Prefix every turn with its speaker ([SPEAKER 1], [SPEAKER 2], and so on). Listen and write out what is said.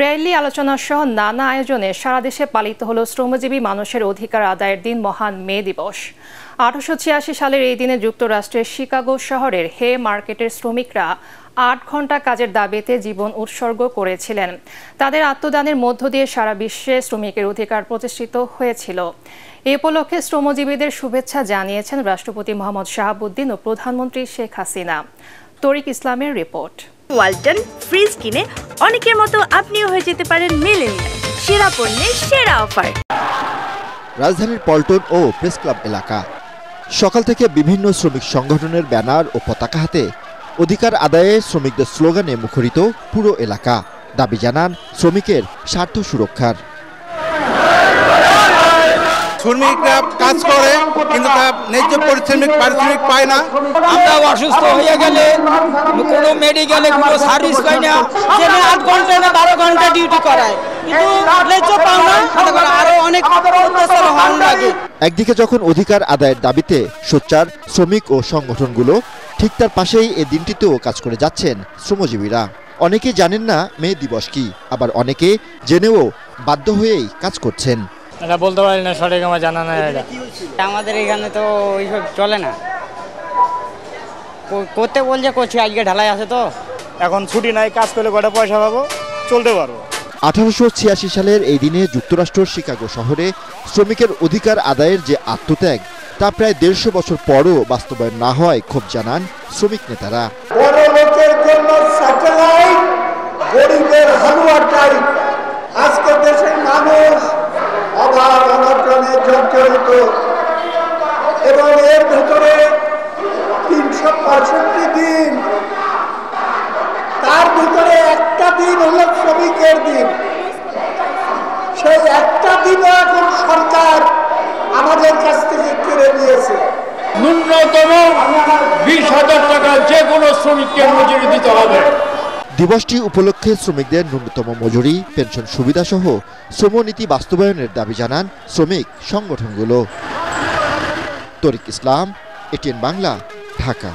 [SPEAKER 1] Rally আলোচনা সহ নানা আয়োজনে সারা দেশে পালিত হলো শ্রমজীবী মানুষের অধিকার আদায়ের দিন মহান মে দিবস। 1886 সালের এই দিনে যুক্তরাষ্ট্রের শিকাগো শহরের হে মার্কেটের শ্রমিকরা 8 ঘন্টা কাজের দাবিতে জীবন উৎসর্গ করেছিলেন। তাদের আত্মদানের মধ্য দিয়ে সারা বিশ্বে শ্রমিকের অধিকার প্রতিষ্ঠিত হয়েছিল। এ উপলক্ষে শ্রমজীবীদের শুভেচ্ছা জানিয়েছেন রাষ্ট্রপতি মোহাম্মদ শাহাবুদ্দিন ও প্রধানমন্ত্রী শেখ হাসিনা। তরিক ইসলামের রিপোর্ট।
[SPEAKER 2] ওয়ালটন ফ্রিজ কিনে অনেকের মতো আপনিও হয়ে যেতে পারেন মিলেনিয়াল। সেরা পণ্যের সেরা অফার।
[SPEAKER 3] রাজধানীর পল্টন ও প্রেস ক্লাব এলাকা সকাল থেকে বিভিন্ন শ্রমিক সংগঠনের ব্যানার ও পতাকা হাতে অধিকার আদায়ে শ্রমিকদের স্লোগানে মুখরিত পুরো এলাকা। দাবি জানান শ্রমিকের স্বার্থ সুরক্ষার।
[SPEAKER 4] শ্রমিকরা কাজ করে কিন্তু ন্যায্য পারিশ্রমিক পায় না।
[SPEAKER 5] আমরা অসুস্থ হয়ে গেলে কোনো মেডিকেলে কোনো সার্ভিস পাই না, যেখানে 8 ঘন্টা না 12 ঘন্টা ডিউটি করায়, কিন্তু ন্যায্য পাও না। আরো অনেক অত্যাচার হওয়ার লাগে।
[SPEAKER 3] একদিকে যখন অধিকার আদায়ের দাবিতে সোচ্চার শ্রমিক ও সংগঠনগুলো, ঠিক তার পাশেই এই দিনটিতেও কাজ করে যাচ্ছেন শ্রমজীবীরা। অনেকে জানেন না মে দিবস কি, আবার অনেকে জেনেও বাধ্য হয়েই কাজ করছেন।
[SPEAKER 5] এটা বলতে পারি না, সঠিক আমার জানা নাই।
[SPEAKER 6] আমাদের এখানে তো ওইসব চলে না, করতে বলছে করছি। আজকে ঢালাই আছে তো,
[SPEAKER 7] এখন ছুটি নাই, কাজ করলে কটা পয়সা পাবো, চলতে পারবো।
[SPEAKER 3] 1886 সালের এই দিনে যুক্তরাষ্ট্রের শিকাগো শহরে শ্রমিকের অধিকার আদায়ের যে আত্মত্যাগ, তা প্রায় 150 বছর পরও বাস্তবায়ন না হয় ক্ষোভ জানান শ্রমিক নেতারা।
[SPEAKER 8] বড় লোকের জন্য স্যাটেলাইট, গরিবের হালুয়া টাইপ। আজকে দেশের মানুষ অভাব অনটনে জর্জরিত, এবং এর ভেতরে 365 দিন, তার ভিতরে একটা দিন হলো শ্রমিকের দিন। সেই একটা দিনও এখন সরকার আমাদের কাছ থেকে কেড়ে নিয়েছে।
[SPEAKER 7] ন্যূনতম 20,000 টাকা যে কোনো শ্রমিককে মজুরি দিতে হবে।
[SPEAKER 3] দিবসটি উপলক্ষে শ্রমিকদের ন্যূনতম মজুরি, পেনশন সুবিধা সহ শ্রমনীতি বাস্তবায়নের দাবি জানান শ্রমিক সংগঠনগুলো। তরিক ইসলাম, এটিএন বাংলা, ঢাকা।